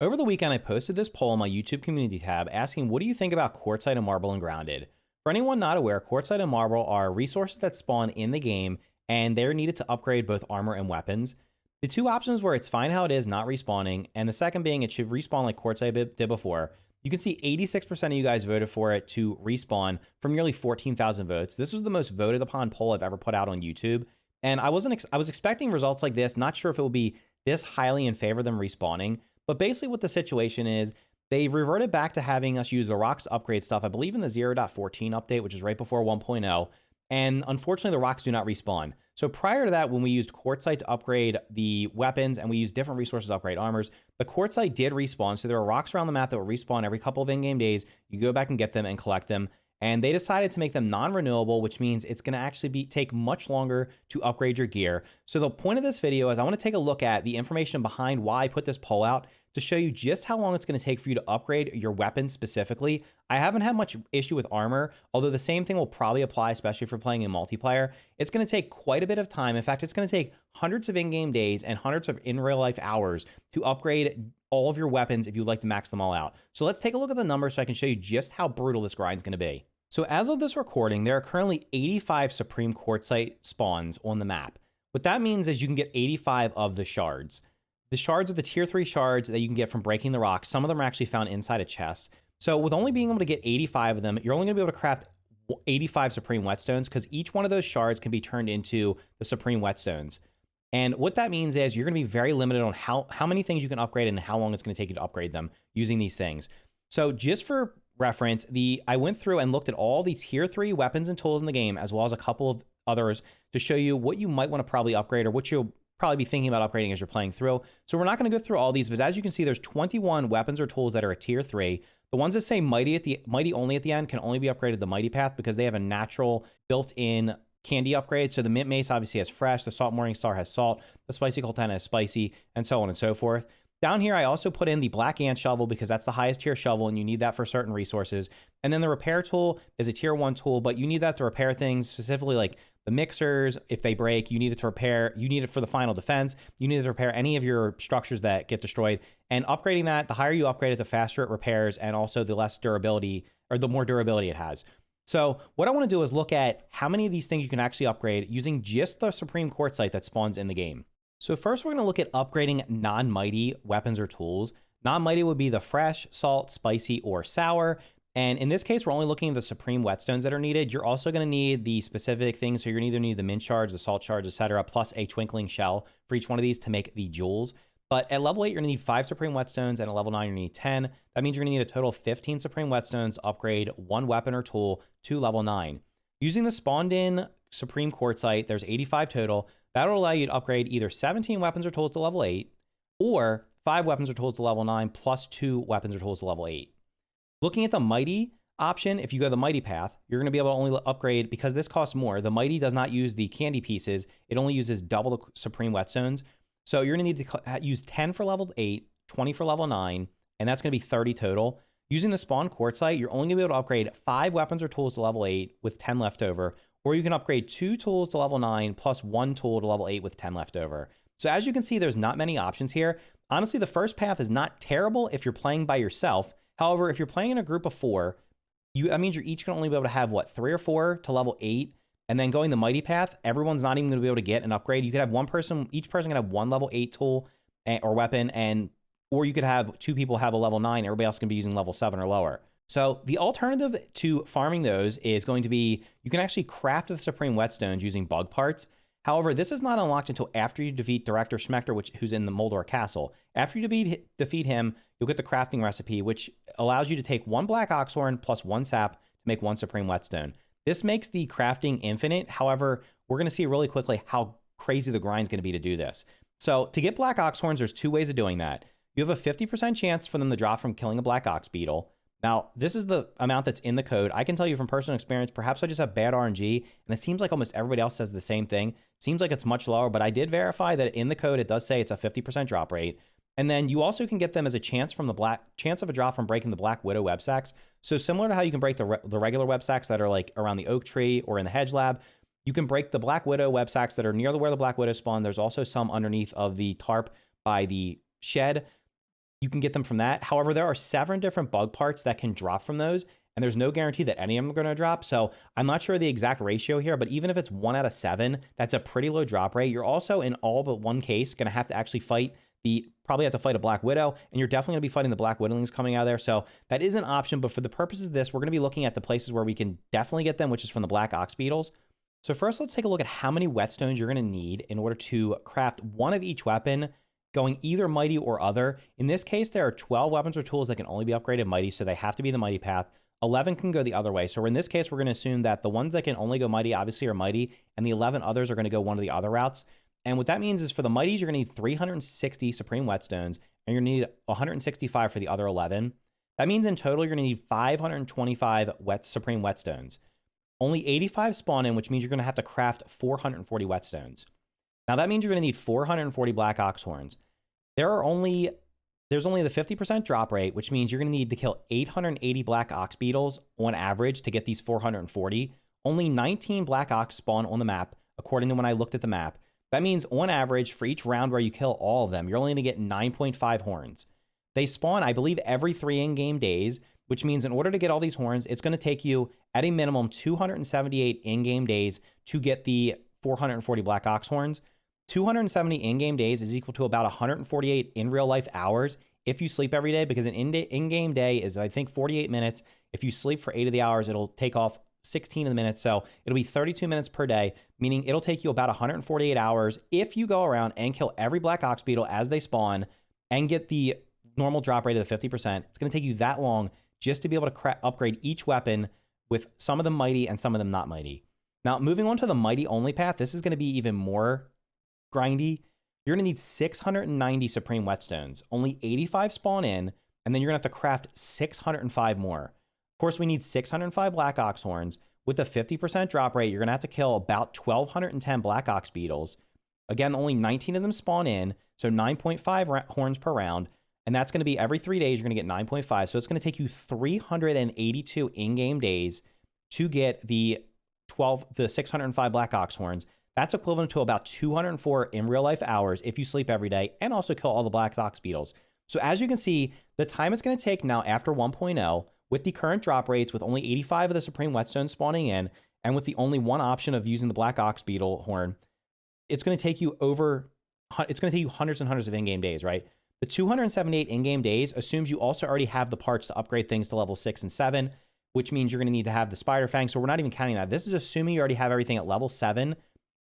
Over the weekend, I posted this poll on my YouTube community tab asking, what do you think about Quartzite and Marble and Grounded? For anyone not aware, Quartzite and Marble are resources that spawn in the game, and they're needed to upgrade both armor and weapons. The two options were it's fine how it is, not respawning, and the second being it should respawn like Quartzite did before. You can see 86% of you guys voted for it to respawn from nearly 14,000 votes. This was the most voted upon poll I've ever put out on YouTube. And I was expecting results like this, not sure if it would be this highly in favor of them respawning. But basically what the situation is, they reverted back to having us use the rocks to upgrade stuff, I believe in the 0.14 update, which is right before 1.0. And unfortunately, the rocks do not respawn. So prior to that, when we used Quartzite to upgrade the weapons and we used different resources to upgrade armors, the Quartzite did respawn. So there are rocks around the map that will respawn every couple of in-game days. You go back and get them and collect them. And they decided to make them non-renewable, which means it's going to actually take much longer to upgrade your gear. So the point of this video is I want to take a look at the information behind why I put this poll out to show you just how long it's going to take for you to upgrade your weapons specifically. I haven't had much issue with armor, although the same thing will probably apply, especially if you're playing in multiplayer. It's going to take quite a bit of time. In fact, it's going to take hundreds of in-game days and hundreds of in-real-life hours to upgrade all of your weapons if you'd like to max them all out. So let's take a look at the numbers so I can show you just how brutal this grind is going to be. So as of this recording, there are currently 85 Supreme Quartzite spawns on the map. What that means is you can get 85 of the shards. The shards are the tier 3 shards that you can get from breaking the rocks. Some of them are actually found inside a chest. So with only being able to get 85 of them, you're only going to be able to craft 85 Supreme Whetstones because each one of those shards can be turned into the Supreme Whetstones. And what that means is you're going to be very limited on how many things you can upgrade and how long it's going to take you to upgrade them using these things. So just for reference, I went through and looked at all the tier 3 weapons and tools in the game, as well as a couple of others to show you what you might want to probably upgrade or what you'll probably be thinking about upgrading as you're playing through. So we're not going to go through all these, but as you can see, there's 21 weapons or tools that are a tier 3. The ones that say mighty only at the end can only be upgraded the mighty path because they have a natural built-in candy upgrade. So the mint mace obviously has fresh, the salt morning star has salt, the spicy coltana has spicy, and so on and so forth. Down here, I also put in the black ant shovel because that's the highest tier shovel and you need that for certain resources. And then the repair tool is a tier 1 tool, but you need that to repair things, specifically like the mixers. If they break, you need it to repair. You need it for the final defense. You need it to repair any of your structures that get destroyed. And upgrading that, the higher you upgrade it, the faster it repairs and also the less durability or the more durability it has. So what I want to do is look at how many of these things you can actually upgrade using just the Supreme Quartzite that spawns in the game. So first, we're going to look at upgrading non-mighty weapons or tools. Non-mighty would be the fresh, salt, spicy, or sour. And in this case, we're only looking at the Supreme Whetstones that are needed. You're also going to need the specific things. So you're going to either need the mint shards, the salt shards, etc., plus a twinkling shell for each one of these to make the jewels. But at level 8, you're going to need 5 Supreme Whetstones, and at level 9, you're going to need 10. That means you're going to need a total of 15 Supreme Whetstones to upgrade one weapon or tool to level 9. Using the spawned-in Supreme Quartzite, there's 85 total. That'll allow you to upgrade either 17 weapons or tools to level 8, or 5 weapons or tools to level 9, plus 2 weapons or tools to level 8. Looking at the Mighty option, if you go the Mighty path, you're going to be able to only upgrade, because this costs more, the Mighty does not use the candy pieces. It only uses double the Supreme Whetstones. So you're going to need to use 10 for level 8, 20 for level 9, and that's going to be 30 total. Using the Spawn Quartzite, you're only going to be able to upgrade 5 weapons or tools to level 8 with 10 left over, or you can upgrade 2 tools to level 9 plus 1 tool to level 8 with 10 left over. So as you can see, there's not many options here. Honestly, the first path is not terrible if you're playing by yourself. However, if you're playing in a group of 4, that means you're each going to only be able to have, 3 or 4 to level 8. And then going the Mighty path, everyone's not even going to be able to get an upgrade. You could have each person can have 1 level 8 tool or weapon, or you could have 2 people have a level 9. Everybody else can be using level 7 or lower. So the alternative to farming those is going to be, you can actually craft the Supreme Whetstones using bug parts. However, this is not unlocked until after you defeat Director Schmector, who's in the Moldor Castle. After you defeat him, you'll get the crafting recipe, which allows you to take 1 black oxhorn plus 1 sap to make 1 Supreme Whetstone. This makes the crafting infinite. However, we're going to see really quickly how crazy the grind's going to be to do this. So to get black oxhorns, there's 2 ways of doing that. You have a 50% chance for them to drop from killing a black ox beetle. Now, this is the amount that's in the code. I can tell you from personal experience, perhaps I just have bad RNG, and it seems like almost everybody else says the same thing. It seems like it's much lower, but I did verify that in the code, it does say it's a 50% drop rate. And then you also can get them as a chance of a drop from breaking the Black Widow web sacks. So similar to how you can break the regular web sacks that are like around the oak tree or in the hedge lab, you can break the Black Widow web sacks that are near where the Black Widow spawn. There's also some underneath of the tarp by the shed. you can get them from that. However, there are 7 different bug parts that can drop from those, and there's no guarantee that any of them are going to drop. So I'm not sure the exact ratio here, but even if it's 1 out of 7, that's a pretty low drop rate. You're also, in all but one case, going to have to actually fight probably have to fight a Black Widow, and you're definitely going to be fighting the Black Widowlings coming out of there. So that is an option, but for the purposes of this, we're going to be looking at the places where we can definitely get them, which is from the Black Ox Beetles. So first, let's take a look at how many whetstones you're going to need in order to craft one of each weapon, going either mighty or other. In this case, there are 12 weapons or tools that can only be upgraded mighty, so they have to be the mighty path. 11 can go the other way. So in this case, we're going to assume that the ones that can only go mighty obviously are mighty, and the 11 others are going to go one of the other routes. And what that means is for the mighties, you're going to need 360 supreme whetstones, and you're going to need 165 for the other 11. That means in total, you're going to need 525 supreme whetstones. Only 85 spawn in, which means you're going to have to craft 440 whetstones. Now that means you're going to need 440 Black Ox horns. There's only the 50% drop rate, which means you're going to need to kill 880 Black Ox beetles on average to get these 440. Only 19 Black Ox spawn on the map, according to when I looked at the map. That means on average, for each round where you kill all of them, you're only going to get 9.5 horns. They spawn, I believe, every 3 in-game days, which means in order to get all these horns, it's going to take you, at a minimum, 278 in-game days to get the 440 Black Ox horns. 270 in-game days is equal to about 148 in real-life hours if you sleep every day, because an in-game day is, I think, 48 minutes. If you sleep for 8 of the hours, it'll take off 16 of the minutes, so it'll be 32 minutes per day, meaning it'll take you about 148 hours if you go around and kill every Black Ox beetle as they spawn and get the normal drop rate of the 50%. It's going to take you that long just to be able to upgrade each weapon, with some of them mighty and some of them not mighty. Now, moving on to the mighty only path, this is going to be even more grindy. You're going to need 690 supreme whetstones. Only 85 spawn in, and then you're going to have to craft 605 more. Of course, we need 605 Black Ox horns. With the 50% drop rate, you're going to have to kill about 1,210 Black Ox beetles. Again, only 19 of them spawn in, so 9.5 horns per round. And that's going to be every 3 days, you're going to get 9.5. So it's going to take you 382 in-game days to get the 605 Black Ox horns. That's equivalent to about 204 in real-life hours if you sleep every day and also kill all the Black Ox beetles. So as you can see, the time it's going to take now after 1.0, with the current drop rates, with only 85 of the supreme whetstones spawning in, and with the only one option of using the Black Ox beetle horn, it's going to take you hundreds and hundreds of in-game days, right? The 278 in-game days assumes you also already have the parts to upgrade things to level 6 and 7, which means you're going to need to have the Spider Fang. So we're not even counting that. This is assuming you already have everything at level 7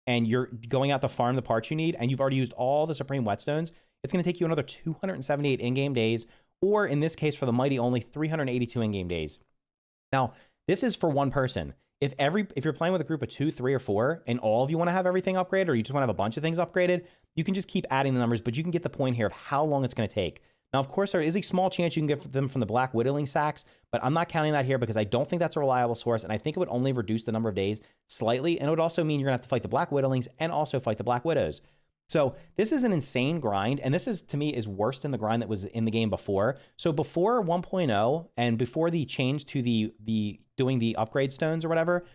and you're going out to farm the parts you need and you've already used all the supreme whetstones. It's going to take you another 278 in-game days, or in this case for the mighty, only 382 in-game days. Now, this is for one person. If you're playing with a group of 2, 3, or 4, and all of you want to have everything upgraded, or you just want to have a bunch of things upgraded, you can just keep adding the numbers, but you can get the point here of how long it's going to take. Now, of course, there is a small chance you can get them from the Black Widowling sacks, but I'm not counting that here because I don't think that's a reliable source, and I think it would only reduce the number of days slightly, and it would also mean you're going to have to fight the Black Widowlings and also fight the Black Widows. So this is an insane grind, and this is, to me, is worse than the grind that was in the game before. So before 1.0 and before the change to the doing the upgrade stones or whatever,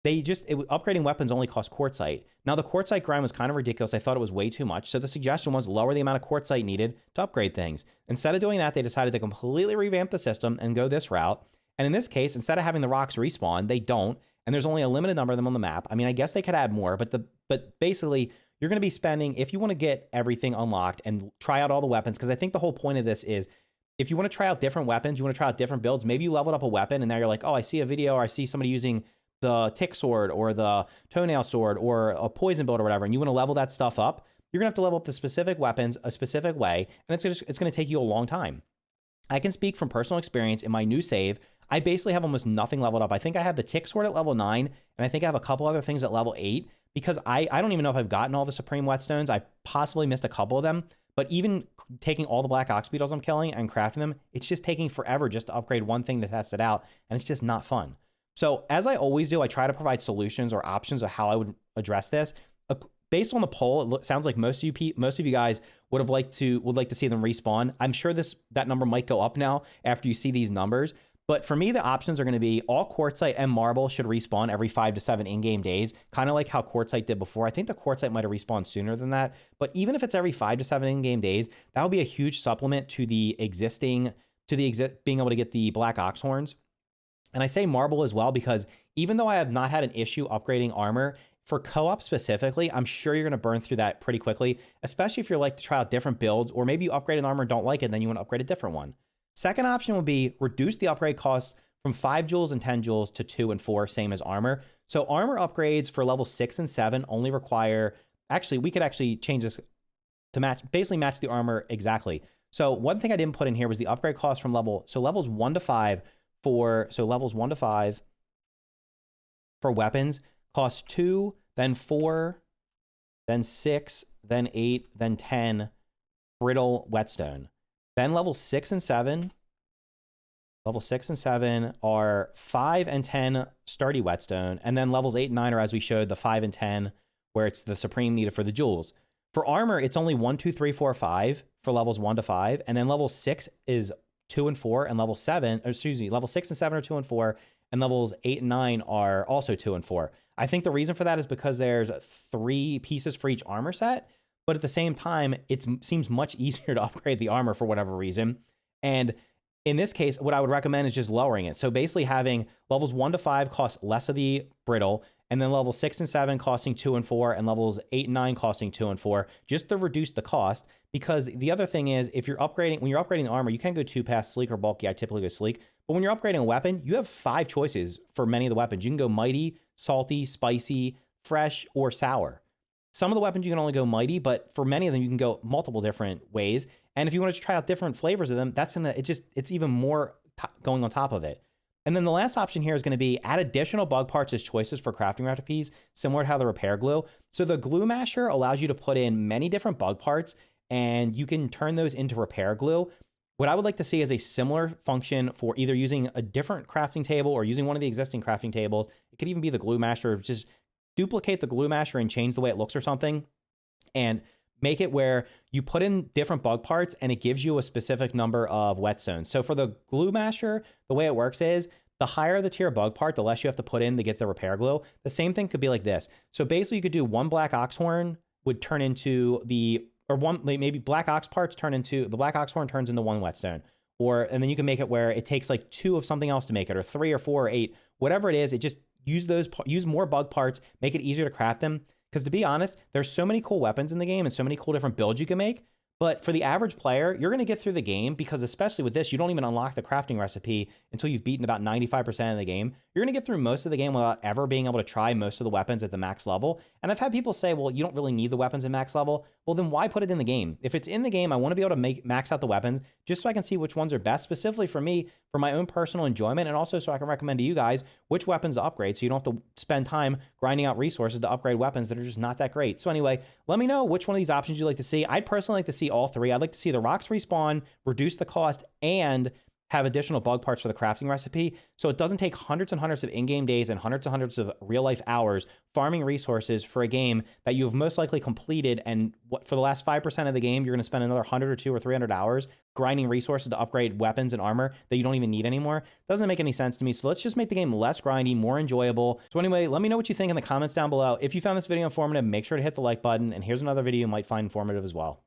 upgrading weapons only cost quartzite. Now the quartzite grind was kind of ridiculous. I thought it was way too much. So the suggestion was lower the amount of quartzite needed to upgrade things. Instead of doing that, they decided to completely revamp the system and go this route. And in this case, instead of having the rocks respawn, they don't. And there's only a limited number of them on the map. I mean, I guess they could add more, but basically, you're going to be spending, if you want to get everything unlocked and try out all the weapons, because I think the whole point of this is, if you want to try out different weapons, you want to try out different builds, maybe you leveled up a weapon and now you're like, oh, I see a video or I see somebody using the tick sword or the toenail sword or a poison build or whatever, and you want to level that stuff up, you're going to have to level up the specific weapons a specific way, and it's going to take you a long time. I can speak from personal experience. In my new save, I basically have almost nothing leveled up. I think I have the tick sword at level 9, and I think I have a couple other things at level 8, because I don't even know if I've gotten all the supreme whetstones. I possibly missed a couple of them, but even taking all the Black Ox beetles I'm killing and crafting them, it's just taking forever just to upgrade one thing to test it out, and it's just not fun. So as I always do, I try to provide solutions or options of how I would address this. Based on the poll, it sounds like most of you guys would like to see them respawn. I'm sure that number might go up now after you see these numbers. But for me, the options are going to be all quartzite and marble should respawn every 5 to 7 in-game days, kind of like how quartzite did before. I think the quartzite might have respawned sooner than that, but even if it's every 5 to 7 in-game days, that would be a huge supplement to the being able to get the black ox horns. And I say marble as well because even though I have not had an issue upgrading armor, for co-op specifically, I'm sure you're going to burn through that pretty quickly, especially if you're like to try out different builds, or maybe you upgrade an armor and don't like it, and then you want to upgrade a different one. Second option would be reduce the upgrade cost from 5 jewels and 10 jewels to 2 and 4, same as armor. So armor upgrades for level 6 and 7 only require, actually, we could actually change this to basically match the armor exactly. So one thing I didn't put in here was the upgrade cost from levels 1 to 5 for weapons cost 2, then 4, then 6, then 8, then 10 brittle whetstone. Then level 6 and 7 are 5 and 10 sturdy whetstone. And then levels 8 and 9 are, as we showed, the 5 and 10, where it's the supreme needed for the jewels. For armor, it's only 1, 2, 3, 4, 5 for levels 1 to 5. And then level 6 is 2 and 4, and level 6 and 7 are 2 and 4, and levels 8 and 9 are also 2 and 4. I think the reason for that is because there's 3 pieces for each armor set. But at the same time, it seems much easier to upgrade the armor for whatever reason. And in this case, what I would recommend is just lowering it. So basically having levels 1 to 5 cost less of the brittle, and then levels 6 and 7 costing 2 and 4, and levels 8 and 9 costing 2 and 4, just to reduce the cost. Because the other thing is, when you're upgrading the armor, you can go 2 paths, sleek or bulky. I typically go sleek. But when you're upgrading a weapon, you have 5 choices for many of the weapons. You can go mighty, salty, spicy, fresh, or sour. Some of the weapons you can only go mighty, but for many of them, you can go multiple different ways. And if you want to try out different flavors of them, it's even more going on top of it. And then the last option here is going to be add additional bug parts as choices for crafting recipes, similar to how the repair glue. So the glue masher allows you to put in many different bug parts, and you can turn those into repair glue. What I would like to see is a similar function for either using a different crafting table or using one of the existing crafting tables. It could even be the glue masher, just duplicate the glue masher and change the way it looks or something, and make it where you put in different bug parts and it gives you a specific number of whetstones. So for the glue masher, the way it works is the higher the tier bug part, the less you have to put in to get the repair glue. The same thing could be like this. So basically you could do 1 black ox horn would turn into maybe black ox parts the black ox horn turns into 1 whetstone. And then you can make it where it takes like 2 of something else to make it, or 3 or 4 or 8, whatever it is. It just use more bug parts, make it easier to craft them. Because to be honest, there's so many cool weapons in the game and so many cool different builds you can make. But for the average player, you're going to get through the game because especially with this, you don't even unlock the crafting recipe until you've beaten about 95% of the game. You're going to get through most of the game without ever being able to try most of the weapons at the max level. And I've had people say, well, you don't really need the weapons at max level. Well, then why put it in the game? If it's in the game, I want to be able to max out the weapons just so I can see which ones are best, specifically for me, for my own personal enjoyment, and also so I can recommend to you guys which weapons to upgrade so you don't have to spend time grinding out resources to upgrade weapons that are just not that great. So anyway, let me know which one of these options you'd like to see. I'd personally like to see all 3. I'd like to see the rocks respawn, reduce the cost, and have additional bug parts for the crafting recipe, so it doesn't take hundreds and hundreds of in-game days and hundreds of real-life hours farming resources for a game that you've most likely completed, and for the last 5% of the game, you're going to spend another 100 or 200 or 300 hours grinding resources to upgrade weapons and armor that you don't even need anymore. Doesn't make any sense to me, so let's just make the game less grindy, more enjoyable. So anyway, let me know what you think in the comments down below. If you found this video informative, make sure to hit the like button, and here's another video you might find informative as well.